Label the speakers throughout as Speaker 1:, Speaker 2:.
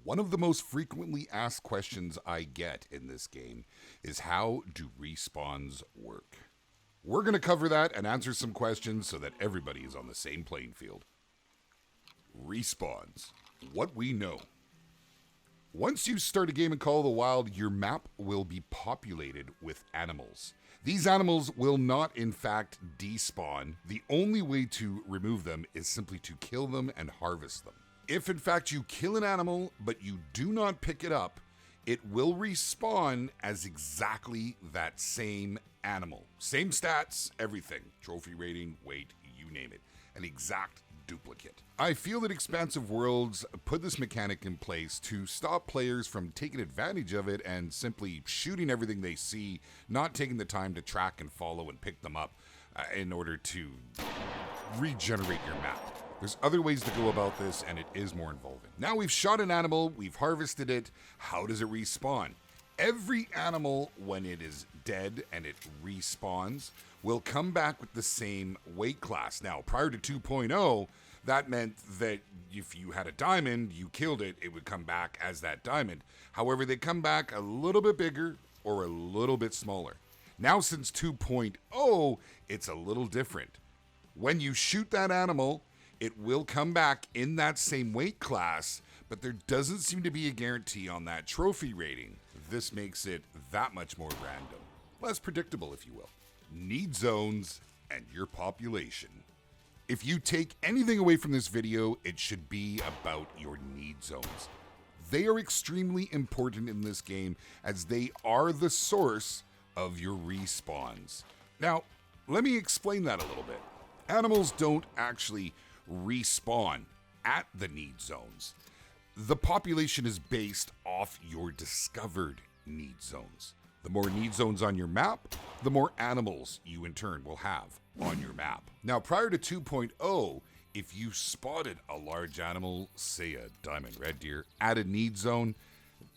Speaker 1: One of the most frequently asked questions I get in this game is how do respawns work? We're going to cover that and answer some questions so that everybody is on the same playing field. Respawns. What we know. Once you start a game in Call of the Wild, your map will be populated with animals. These animals will not, in fact, despawn. The only way to remove them is simply to kill them and harvest them. If, in fact, you kill an animal, but you do not pick it up, it will respawn as exactly that same animal. Same stats, everything. Trophy rating, weight, you name it. An exact duplicate. I feel that Expansive Worlds put this mechanic in place to stop players from taking advantage of it and simply shooting everything they see, not taking the time to track and follow and pick them up in order to regenerate your map. There's other ways to go about this, and it is more involving. Now we've shot an animal, we've harvested it. How does it respawn? Every animal, when it is dead and it respawns, will come back with the same weight class. Now, prior to 2.0, that meant that if you had a diamond, you killed it, it would come back as that diamond. However, they come back a little bit bigger or a little bit smaller. Now, since 2.0, it's a little different. When you shoot that animal, it will come back in that same weight class, but there doesn't seem to be a guarantee on that trophy rating. This makes it that much more random. Less predictable, if you will. Need zones and your population. If you take anything away from this video, it should be about your need zones. They are extremely important in this game as they are the source of your respawns. Now, let me explain that a little bit. Animals don't actually respawn at the need zones. The population is based off your discovered need zones. The more need zones on your map, the more animals you in turn will have on your map. Now, prior to 2.0, if you spotted a large animal, say a diamond red deer, at a need zone,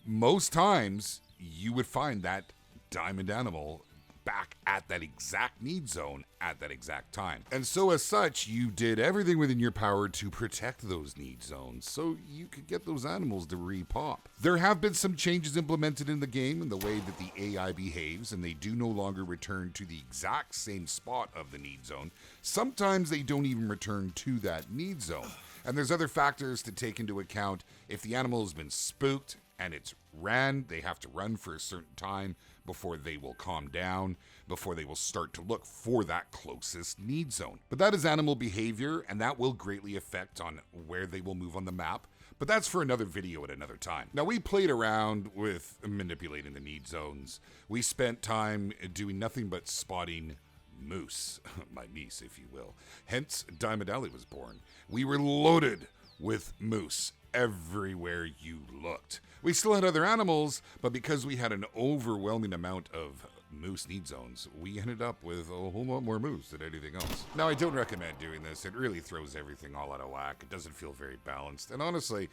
Speaker 1: most times you would find that diamond animal back at that exact need zone at that exact time. And so as such, you did everything within your power to protect those need zones so you could get those animals to re-pop. There have been some changes implemented in the game in the way that the AI behaves, and they do no longer return to the exact same spot of the need zone. Sometimes they don't even return to that need zone. And there's other factors to take into account. If the animal has been spooked and it's ran, they have to run for a certain time before they will calm down, before they will start to look for that closest need zone. But that is animal behavior, and that will greatly affect on where they will move on the map. But that's for another video at another time. Now, we played around with manipulating the need zones. We spent time doing nothing but spotting moose, my niece, if you will. Hence, Diamond Alley was born. We were loaded with moose everywhere you looked. We still had other animals, but because we had an overwhelming amount of moose need zones, we ended up with a whole lot more moose than anything else. Now, I don't recommend doing this. It really throws everything all out of whack. It doesn't feel very balanced. And honestly,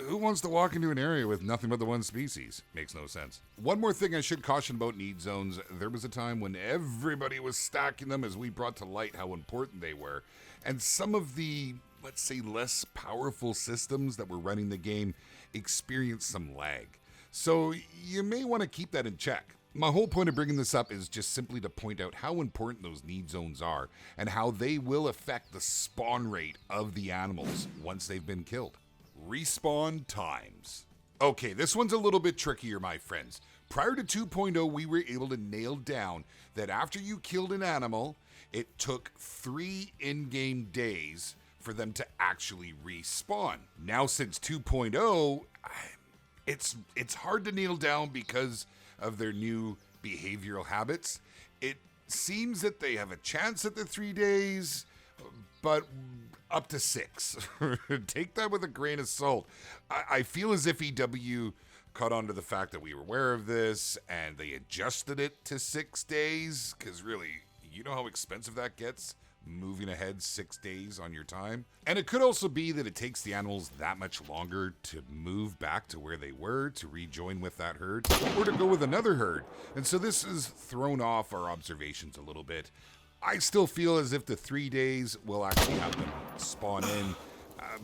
Speaker 1: who wants to walk into an area with nothing but the one species? Makes no sense. One more thing I should caution about need zones. There was a time when everybody was stacking them as we brought to light how important they were. And some of the, let's say, less powerful systems that were running the game experienced some lag. So you may want to keep that in check. My whole point of bringing this up is just simply to point out how important those need zones are and how they will affect the spawn rate of the animals once they've been killed. Respawn times. Okay, this one's a little bit trickier, my friends. Prior to 2.0, we were able to nail down that after you killed an animal, it took 3 in-game days for them to actually respawn. Now, since 2.0, it's hard to nail down because of their new behavioral habits. It seems that they have a chance at the 3 days, but up to 6. Take that with a grain of salt. I feel as if EW caught on to the fact that we were aware of this and they adjusted it to 6 days, because really, you know how expensive that gets? Moving ahead 6 days on your time. And it could also be that it takes the animals that much longer to move back to where they were, to rejoin with that herd, or to go with another herd. And so this has thrown off our observations a little bit. I still feel as if the 3 days will actually have them spawn in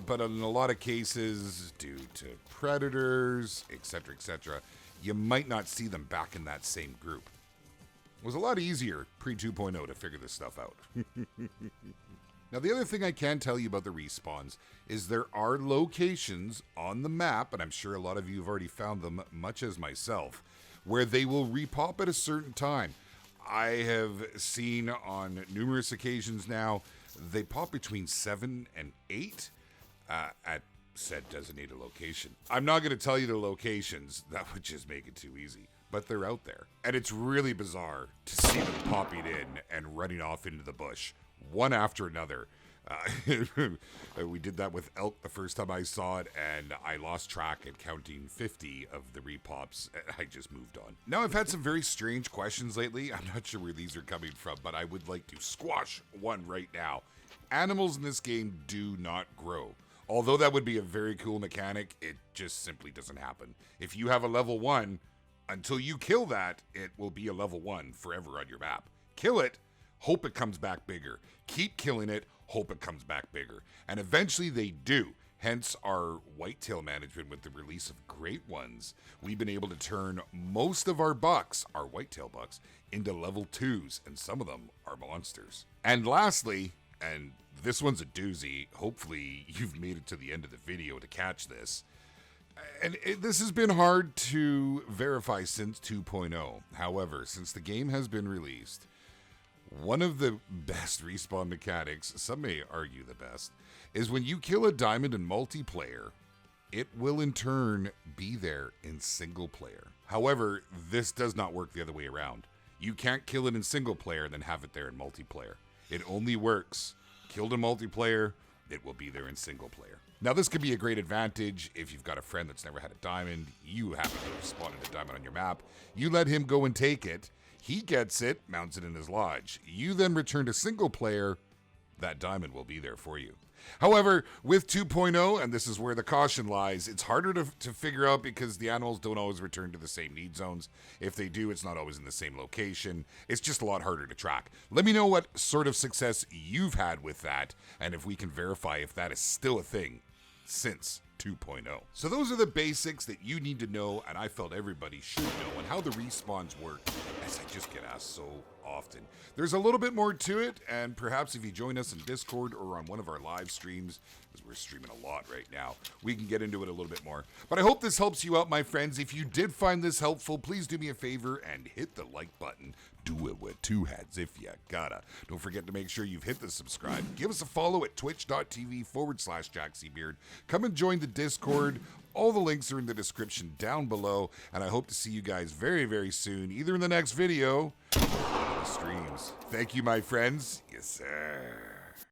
Speaker 1: but in a lot of cases, due to predators, etc., you might not see them back in that same group. It was a lot easier pre 2.0 to figure this stuff out. Now, the other thing I can tell you about the respawns is there are locations on the map, and I'm sure a lot of you have already found them, much as myself, where they will repop at a certain time. I have seen on numerous occasions now, they pop between 7 and 8 at said designated location. I'm not going to tell you the locations, that would just make it too easy, but they're out there. And it's really bizarre to see them popping in and running off into the bush, one after another. We did that with elk the first time I saw it, and I lost track at counting 50 of the repops. I just moved on. Now, I've had some very strange questions lately. I'm not sure where these are coming from, but I would like to squash one right now. Animals in this game do not grow. Although that would be a very cool mechanic, it just simply doesn't happen. If you have a level 1, until you kill that, it will be a level 1 forever on your map. Kill it, hope it comes back bigger. Keep killing it, hope it comes back bigger. And eventually they do. Hence our whitetail management with the release of great ones. We've been able to turn most of our bucks, our whitetail bucks, into level 2s, and some of them are monsters. And lastly, and this one's a doozy, hopefully you've made it to the end of the video to catch this. And this has been hard to verify since 2.0. However, since the game has been released, one of the best respawn mechanics, some may argue the best, is when you kill a diamond in multiplayer, it will in turn be there in single player. However, this does not work the other way around. You can't kill it in single player and then have it there in multiplayer. It only works. Killed in multiplayer, it will be there in single player. Now, this could be a great advantage if you've got a friend that's never had a diamond. You happen to have spotted a diamond on your map. You let him go and take it. He gets it, mounts it in his lodge. You then return to single player. That diamond will be there for you. However, with 2.0, and this is where the caution lies, it's harder to figure out because the animals don't always return to the same need zones. If they do, it's not always in the same location. It's just a lot harder to track. Let me know what sort of success you've had with that, and if we can verify if that is still a thing since 2.0. So those are the basics that you need to know, and I felt everybody should know, and how the respawns work, as I just get asked so often. There's a little bit more to it, and perhaps if you join us in Discord or on one of our live streams, because we're streaming a lot right now, we can get into it a little bit more. But I hope this helps you out, my friends. If you did find this helpful, please do me a favor and hit the like button. Do it with two hands if you gotta. Don't forget to make sure you've hit the subscribe. Give us a follow at twitch.tv/JaxyBeard. Come and join the Discord. All the links are in the description down below, and I hope to see you guys very, very soon, either in the next video or on the streams. Thank you, my friends. Yes, sir.